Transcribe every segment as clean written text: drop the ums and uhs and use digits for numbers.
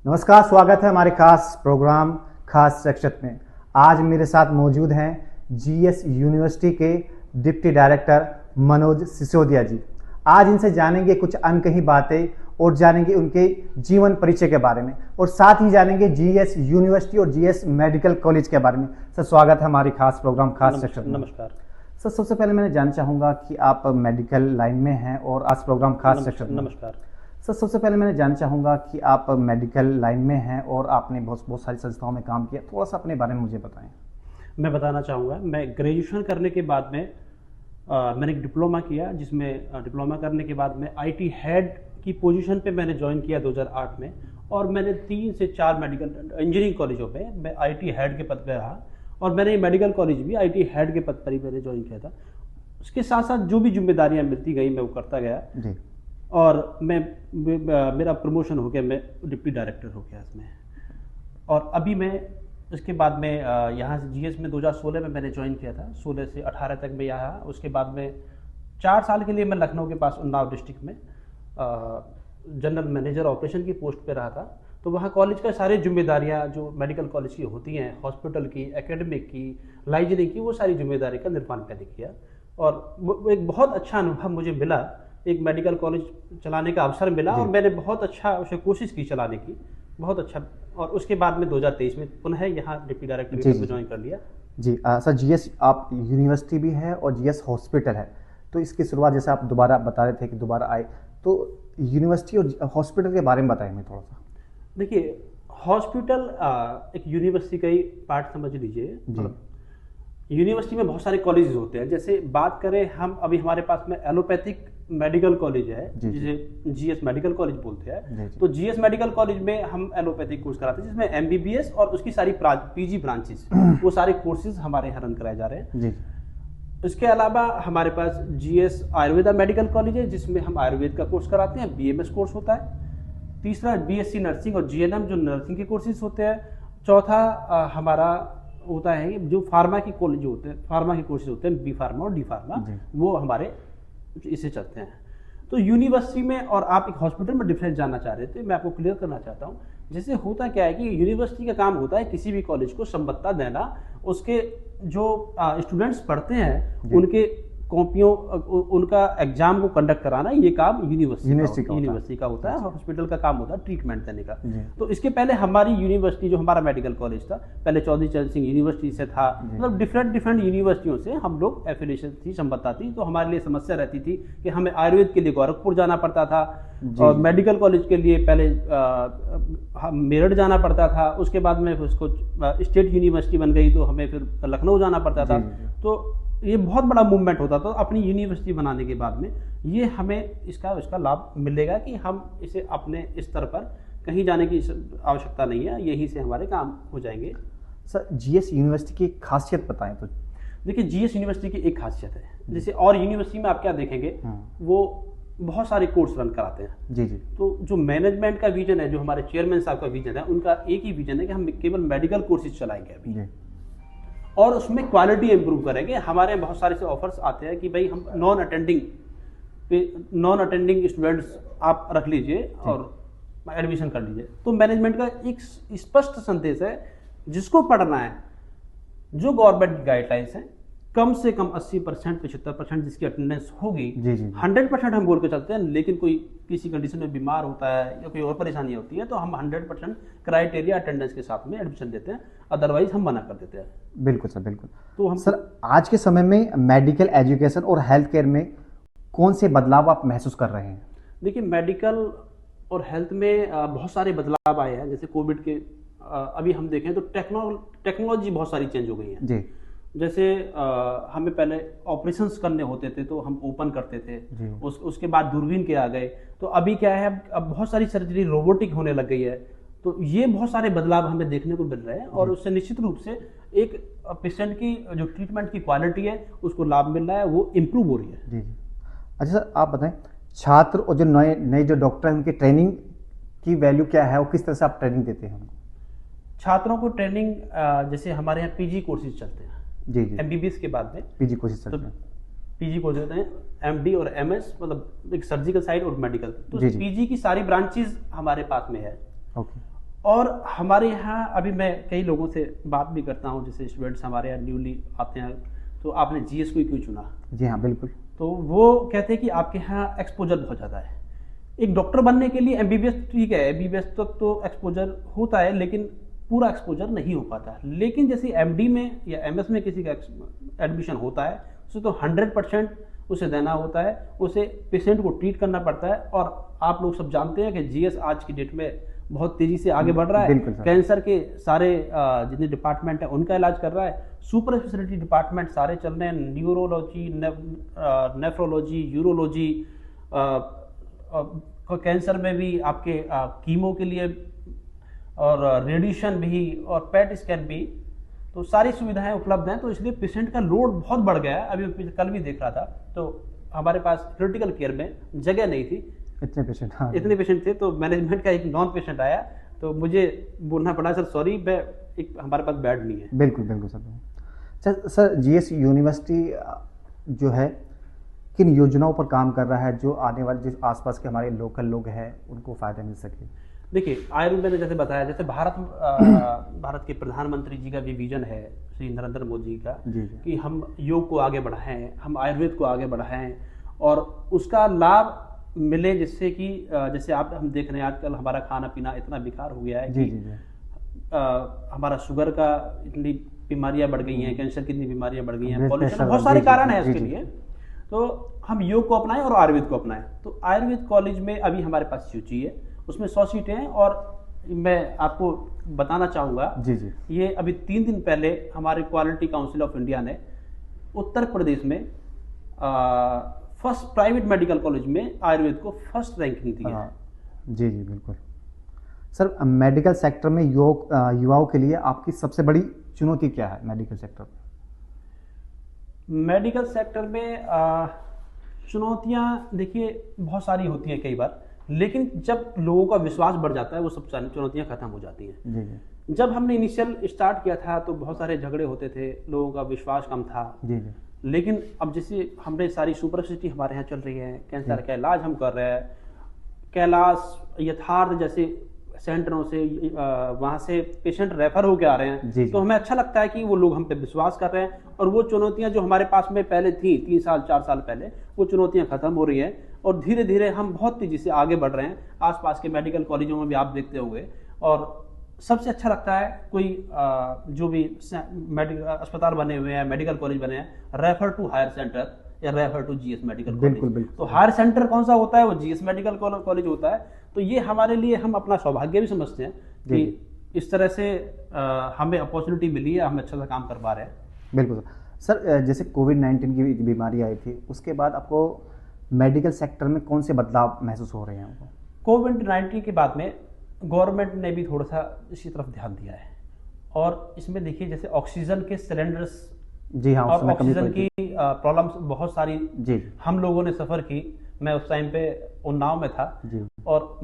नमस्कार, स्वागत है हमारे खास प्रोग्राम खास सेक्शन में। आज मेरे साथ मौजूद हैं जीएस यूनिवर्सिटी के डिप्टी डायरेक्टर मनोज सिसोदिया जी। आज इनसे जानेंगे कुछ अनकही बातें और जानेंगे उनके जीवन परिचय के बारे में और साथ ही जानेंगे जीएस यूनिवर्सिटी और जीएस मेडिकल कॉलेज के बारे में। सर, स्वागत है हमारे खास प्रोग्राम खास सेक्शन में। नमस्कार सर, सबसे पहले मैं जानना चाहूँगा कि आप मेडिकल लाइन में हैं और आज प्रोग्राम खास सेक्शन में। नमस्कार सर, सबसे पहले मैं जानना चाहूँगा कि आप मेडिकल लाइन में हैं और आपने बहुत सारी संस्थाओं में काम किया, थोड़ा सा अपने बारे में मुझे बताएं। मैं बताना चाहूँगा, मैं ग्रेजुएशन करने के बाद में मैंने एक डिप्लोमा किया, जिसमें डिप्लोमा करने के बाद में आईटी हेड की पोजीशन पे मैंने ज्वाइन किया 2008 में, और मैंने 3 से 4 मेडिकल इंजीनियरिंग कॉलेजों पे मैं आईटी हेड के पद पे रहा, और मैंने मेडिकल कॉलेज भी आईटी हेड के पद पर ही मैंने ज्वाइन किया था। उसके साथ साथ जो भी जिम्मेदारियाँ मिलती गई मैं वो करता गया जी। और मेरा प्रमोशन हो गया, मैं डिप्टी डायरेक्टर हो गया इसमें। और अभी मैं इसके बाद में यहाँ से जीएस में 2016 में मैंने ज्वाइन किया था, 16 से 18 तक मैं यहाँ। उसके बाद में 4 साल के लिए मैं लखनऊ के पास उन्नाव डिस्ट्रिक्ट में जनरल मैनेजर ऑपरेशन की पोस्ट पे रहा था। तो वहाँ कॉलेज का सारी जिम्मेदारियाँ जो मेडिकल कॉलेज की होती हैं, हॉस्पिटल की, एकेडमिक की, लाइब्रेरी की, वो सारी जिम्मेदारी का निर्वहन मैंने किया। और वो एक बहुत अच्छा अनुभव मुझे मिला, एक मेडिकल कॉलेज चलाने का अवसर मिला, और मैंने बहुत अच्छा उसे कोशिश की चलाने की, बहुत अच्छा। और उसके बाद में 2023 में पुनः यहाँ डिप्टी डायरेक्टर के पद पे ज्वाइन कर लिया। जी सर, जीएस आप यूनिवर्सिटी भी है और जीएस हॉस्पिटल है, तो इसकी शुरुआत जैसे आप दोबारा बता रहे थे कि दोबारा आए, तो यूनिवर्सिटी और हॉस्पिटल के बारे में बताएं हमें थोड़ा सा। देखिए, हॉस्पिटल एक यूनिवर्सिटी का ही पार्ट समझ लीजिए। यूनिवर्सिटी में बहुत सारे कॉलेजेस होते हैं। जैसे बात करें हम, अभी हमारे पास में एलोपैथिक मेडिकल कॉलेज है, जिसे जीएस मेडिकल कॉलेज बोलते हैं। तो जीएस मेडिकल कॉलेज में हम एलोपैथिक कोर्स कराते हैं, जिसमें एमबीबीएस और उसकी सारी पीजी ब्रांचेस, वो सारे कोर्सेज हमारे यहाँ रन कराए जा रहे हैं। इसके अलावा हमारे पास जीएस आयुर्वेदा मेडिकल कॉलेज है, जिसमें हम आयुर्वेद का कोर्स कराते हैं, बीएमएस कोर्स होता है। तीसरा बीएससी नर्सिंग और जीएनएम जो नर्सिंग के कोर्सेज होते हैं। चौथा हमारा होता है जो फार्मा की कॉलेज होते हैं, फार्मा के कोर्सेज होते हैं, बी फार्मा और डी फार्मा, वो हमारे इसे चलते हैं। तो यूनिवर्सिटी में और आप एक हॉस्पिटल में डिफरेंस जानना चाह रहे थे, मैं आपको क्लियर करना चाहता हूँ। जैसे होता क्या है कि यूनिवर्सिटी का काम होता है किसी भी कॉलेज को संबद्धता देना, उसके जो स्टूडेंट्स पढ़ते हैं उनके कॉपियों, उनका एग्जाम को कंडक्ट कराना, ये काम यूनिवर्सिटी का होता है। हॉस्पिटल का काम होता है ट्रीटमेंट देने का। तो इसके पहले हमारी यूनिवर्सिटी, जो हमारा मेडिकल कॉलेज था, पहले चौधरी चरण सिंह यूनिवर्सिटी से था। मतलब डिफरेंट यूनिवर्सिटियों से हम लोग एफिलिएशन थी, संबद्धता थी। तो हमारे लिए समस्या रहती थी कि हमें आयुर्वेद के लिए गोरखपुर जाना पड़ता था, और मेडिकल कॉलेज के लिए पहले मेरठ जाना पड़ता था। उसके बाद में उसको स्टेट यूनिवर्सिटी बन गई तो हमें फिर लखनऊ जाना पड़ता था। तो ये बहुत बड़ा मूवमेंट होता था। अपनी यूनिवर्सिटी बनाने के बाद में ये हमें इसका लाभ मिलेगा कि हम इसे अपने स्तर पर कहीं जाने की आवश्यकता नहीं है, यहीं से हमारे काम हो जाएंगे। सर, जीएस यूनिवर्सिटी की खासियत बताएं तो। देखिए, जीएस यूनिवर्सिटी की एक खासियत है, जैसे और यूनिवर्सिटी में आप क्या देखेंगे, वो बहुत सारे कोर्स रन कराते हैं। जी। तो जो मैनेजमेंट का विजन है, जो हमारे चेयरमैन साहब का विजन है, उनका एक ही विजन है कि हम केवल मेडिकल कोर्सेज चलाएंगे अभी, और उसमें क्वालिटी इंप्रूव करेंगे। हमारे बहुत सारे से ऑफर्स आते हैं कि भाई हम नॉन अटेंडिंग स्टूडेंट्स आप रख लीजिए और एडमिशन कर लीजिए। तो मैनेजमेंट का एक स्पष्ट संदेश है, जिसको पढ़ना है, जो गवर्नमेंट गाइडलाइंस है, कम से कम 80% 75% जिसकी अटेंडेंस होगी, 100% हम बोल के चलते हैं। लेकिन कोई किसी कंडीशन में बीमार होता है या कोई और परेशानी होती है तो हम 100% क्राइटेरिया अटेंडेंस के साथ में एडमिशन देते हैं, अदरवाइज हम मना कर देते हैं। बिल्कुल सर, बिल्कुल। तो हम सर, आज के समय में मेडिकल एजुकेशन और हेल्थ केयर में कौन से बदलाव आप महसूस कर रहे हैं? देखिए, मेडिकल और हेल्थ में बहुत सारे बदलाव आए हैं। जैसे कोविड के अभी हम देखें तो टेक्नोलॉजी बहुत सारी चेंज हो गई है जी। जैसे हमें पहले ऑपरेशंस करने होते थे तो हम ओपन करते थे, उसके बाद दूरबीन के आ गए। तो अभी क्या है, अब बहुत सारी सर्जरी रोबोटिक होने लग गई है। तो ये बहुत सारे बदलाव हमें देखने को मिल रहे हैं, और उससे निश्चित रूप से एक पेशेंट की जो ट्रीटमेंट की क्वालिटी है उसको लाभ मिल रहा है, वो इम्प्रूव हो रही है। जी। अच्छा सर, आप बताएं, छात्र और जो नए जो डॉक्टर हैं उनकी ट्रेनिंग की वैल्यू क्या है और किस तरह से आप ट्रेनिंग देते हैं? छात्रों को ट्रेनिंग, जैसे हमारे यहाँ पीजी कोर्सेज चलते हैं जी, एमबीबीएस के बाद में पीजी कोर्सेज चलते हैं। पीजी कोर्स होते हैं, एमडी और एमएस, मतलब एक सर्जिकल साइड और मेडिकल। तो पीजी की सारी ब्रांचेज हमारे पास में है। और हमारे यहाँ अभी मैं कई लोगों से बात भी करता हूँ, जैसे स्टूडेंट्स हमारे यहाँ न्यूली आते हैं, तो आपने जीएस को क्यों चुना? जी हाँ, बिल्कुल। तो वो कहते हैं कि आपके यहाँ एक्सपोजर बहुत ज़्यादा है। एक डॉक्टर बनने के लिए एमबीबीएस ठीक है, एमबीबीएस तक तो एक्सपोजर होता है, लेकिन पूरा एक्सपोजर नहीं हो पाता। लेकिन जैसे एमडी में या एमएस में किसी का एडमिशन होता है, उसे तो 100% उसे देना होता है, उसे पेशेंट को ट्रीट करना पड़ता है। और आप लोग सब जानते हैं कि जीएस आज की डेट में बहुत तेजी से आगे बढ़ रहा है। कैंसर के सारे जितने डिपार्टमेंट है उनका इलाज कर रहा है, सुपर स्पेशलिटी डिपार्टमेंट सारे चल रहे हैं, न्यूरोलॉजी, नेफ्रोलॉजी, यूरोलॉजी, कैंसर में भी आपके कीमो के लिए और रेडिएशन भी और पेट स्कैन भी, तो सारी सुविधाएं उपलब्ध हैं। तो इसलिए पेशेंट का लोड बहुत बढ़ गया है। अभी कल भी देख रहा था, तो हमारे पास क्रिटिकल केयर में जगह नहीं थी, इतने पेशेंट, हाँ, इतने पेशेंट थे। तो मैनेजमेंट का एक नॉन पेशेंट आया, तो मुझे बोलना पड़ा, सर सॉरी, हमारे पास बेड नहीं है। बिल्कुल बिल्कुल सर, जीएस यूनिवर्सिटी जो है किन योजनाओं पर काम कर रहा है जो आने वाले जिस आसपास के हमारे लोकल लोग हैं उनको फायदा मिल सके? देखिए, आयुर्वेद ने जैसे बताया, जैसे भारत के प्रधानमंत्री जी का भी विजन है, श्री नरेंद्र मोदी जी का, कि हम योग को आगे बढ़ाएं, हम आयुर्वेद को आगे बढ़ाएं और उसका लाभ मिले, जिससे कि जैसे हम देख रहे हैं आजकल हमारा खाना पीना इतना बेकार हो गया है कि हमारा शुगर का इतनी बीमारियां बढ़ गई हैं, कैंसर की इतनी बीमारियां बढ़ गई हैं, पॉल्यूशन, बहुत सारे कारण है इसके लिए। तो हम योग को अपनाएं और आयुर्वेद को अपनाएं। तो आयुर्वेद कॉलेज में अभी हमारे पास सूची है, उसमें 100 सीटें हैं। और मैं आपको बताना चाहूँगा, ये अभी 3 दिन पहले हमारे क्वालिटी काउंसिल ऑफ इंडिया ने उत्तर प्रदेश में फर्स्ट प्राइवेट मेडिकल कॉलेज में आयुर्वेद को फर्स्ट रैंकिंग दी है। जी बिल्कुल सर। मेडिकल सेक्टर में युवाओं के लिए आपकी सबसे बड़ी चुनौती क्या है मेडिकल सेक्टर में? मेडिकल सेक्टर में चुनौतियां देखिए बहुत सारी होती हैं कई बार, लेकिन जब लोगों का विश्वास बढ़ जाता है वो सब चुनौतियां खत्म हो जाती हैं। जी। जब हमने इनिशियल स्टार्ट किया था तो बहुत सारे झगड़े होते थे, लोगों का विश्वास कम था। जी। लेकिन अब जैसे हमने सारी सुपर स्पेशलिटी हमारे यहाँ चल रही है, कैंसर का इलाज हम कर रहे हैं, कैलाश, यथार्थ जैसे सेंटरों से वहाँ से पेशेंट रेफर होकर आ रहे हैं, तो हमें अच्छा लगता है कि वो लोग हम पे विश्वास कर रहे हैं। और वो चुनौतियां जो हमारे पास में पहले थी 3 साल 4 साल पहले, वो चुनौतियां खत्म हो रही हैं और धीरे धीरे हम बहुत तेजी से आगे बढ़ रहे हैं। आसपास के मेडिकल कॉलेजों में भी आप देखते होंगे। और सबसे अच्छा लगता है कोई जो भी मेडिकल अस्पताल बने हुए हैं, मेडिकल कॉलेज बने हैं, रेफर टू हायर सेंटर या refer to GS medical college. तो हायर सेंटर कौन सा होता है? वो जीएस मेडिकल कॉलेज होता है। तो ये हमारे लिए, हम अपना सौभाग्य भी समझते हैं कि इस तरह से हमें अपॉर्चुनिटी मिली है, हम अच्छा सा काम कर पा रहे हैं। बिल्कुल सर। जैसे कोविड-19 की बीमारी आई थी, उसके बाद आपको मेडिकल सेक्टर में कौन से बदलाव महसूस हो रहे हैं? कोविड-19 के बाद में गवर्नमेंट ने भी थोड़ा सा इसी तरफ ध्यान दिया है। और इसमें देखिए, जैसे ऑक्सीजन के सिलेंडर्स, जी हाँ, और ऑक्सीजन की प्रॉब्लम्स बहुत सारी जी हम लोगों ने सफ़र की। मैं उस टाइम पे उन्नाव में था जी। और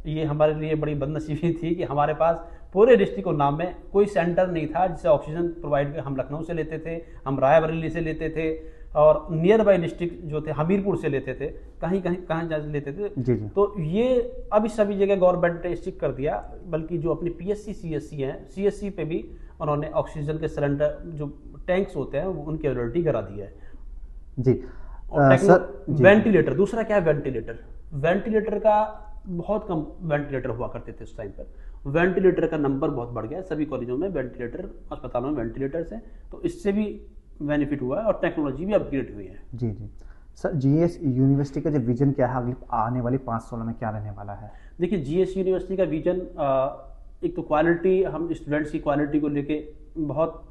ये हमारे लिए बड़ी बदनसीबी थी कि हमारे पास पूरे डिस्ट्रिक्ट उन्नाव में कोई सेंटर नहीं था जिससे ऑक्सीजन प्रोवाइड हम लखनऊ से लेते थे, हम रायबरेली से लेते थे, और नियर बाई डिस्ट्रिक्ट जो थे हमीरपुर से लेते थे, कहाँ जा लेते थे जी। तो ये अब सभी जगह गवर्नमेंट ने स्टिक कर दिया। बल्कि जो अपनी पीएससी सीएससी हैं, सीएससी पे भी उन्होंने ऑक्सीजन के सिलेंडर जो टैंक्स होते हैं उनकी अवेलेबिलिटी करा दी है जी। सर, वेंटिलेटर, दूसरा क्या है? वेंटिलेटर का बहुत कम वेंटिलेटर हुआ करते थे उस टाइम पर। वेंटिलेटर का नंबर बहुत बढ़ गया, सभी कॉलेजों में वेंटिलेटर, अस्पतालों में वेंटिलेटर्स हैं, तो इससे भी बेनिफिट हुआ है और टेक्नोलॉजी भी अपग्रेड हुई है। जी सर, जीएस यूनिवर्सिटी का जो विजन क्या है अगले आने वाले 5 सालों में, क्या रहने वाला है? देखिए, जीएस यूनिवर्सिटी का विजन, एक तो क्वालिटी, हम स्टूडेंट्स की क्वालिटी को लेके बहुत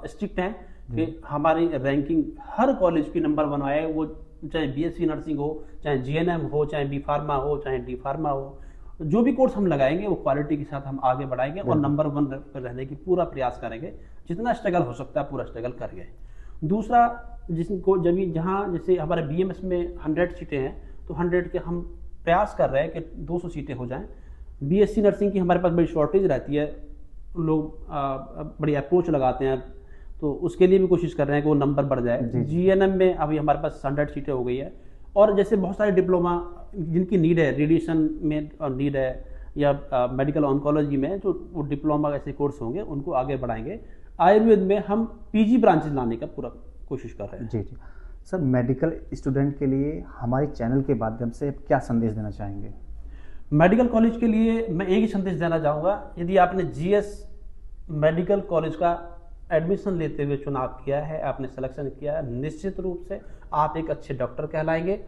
स्ट्रिक्ट हैं कि हमारी रैंकिंग हर कॉलेज की नंबर 1 आए, वो चाहे बीएससी नर्सिंग हो, चाहे जीएनएम हो, चाहे बी फार्मा हो, चाहे डी फार्मा हो, जो भी कोर्स हम लगाएंगे वो क्वालिटी के साथ हम आगे बढ़ाएंगे और नंबर 1 पर रहने की पूरा प्रयास करेंगे। जितना स्ट्रगल हो सकता है पूरा स्ट्रगल करेंगे। दूसरा, जिसको जहाँ जैसे हमारे बीएमएस में 100 सीटें हैं, तो 100 के हम प्रयास कर रहे हैं कि 200 सीटें हो जाएं। बीएससी नर्सिंग की हमारे पास बड़ी शॉर्टेज रहती है, लोग बड़ी अप्रोच लगाते हैं, तो उसके लिए भी कोशिश कर रहे हैं कि वो नंबर बढ़ जाए। जीएनएम में अभी हमारे पास 100 सीटें हो गई है। और जैसे बहुत सारे डिप्लोमा जिनकी नीड है, रेडिएशन में नीड है, या मेडिकल ऑन्कोलॉजी में जो वो डिप्लोमा ऐसे कोर्स होंगे उनको आगे बढ़ाएंगे। आयुर्वेद में हम पीजी ब्रांचेस लाने का पूरा कोशिश कर रहे हैं। जी जी सर, मेडिकल स्टूडेंट के लिए हमारे चैनल के माध्यम से क्या संदेश देना चाहेंगे? मेडिकल कॉलेज के लिए मैं एक ही संदेश देना चाहूँगा, यदि आपने जीएस मेडिकल कॉलेज का एडमिशन लेते हुए चुनाव किया है, आपने सिलेक्शन किया है, निश्चित रूप से आप एक अच्छे डॉक्टर कहलाएंगे।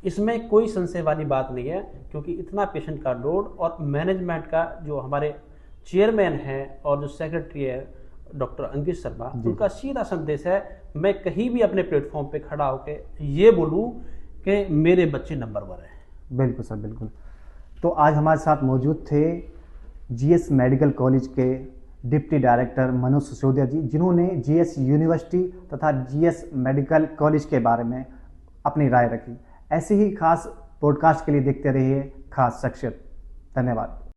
इसमें कोई संशय वाली बात नहीं है, क्योंकि इतना पेशेंट का लोड और मैनेजमेंट का जो हमारे चेयरमैन हैं और जो सेक्रेटरी है डॉक्टर अंकित शर्मा, उनका सीधा संदेश है, मैं कहीं भी अपने प्लेटफॉर्म पे खड़ा होकर ये बोलूँ कि मेरे बच्चे नंबर 1 हैं। बिल्कुल सर, बिल्कुल। तो आज हमारे साथ मौजूद थे जीएस मेडिकल कॉलेज के डिप्टी डायरेक्टर मनोज सिसोदिया जी, जिन्होंने जीएस यूनिवर्सिटी तथा जीएस मेडिकल कॉलेज के बारे में अपनी राय रखी। ऐसे ही खास पॉडकास्ट के लिए देखते रहिए खास शख्सियत। धन्यवाद।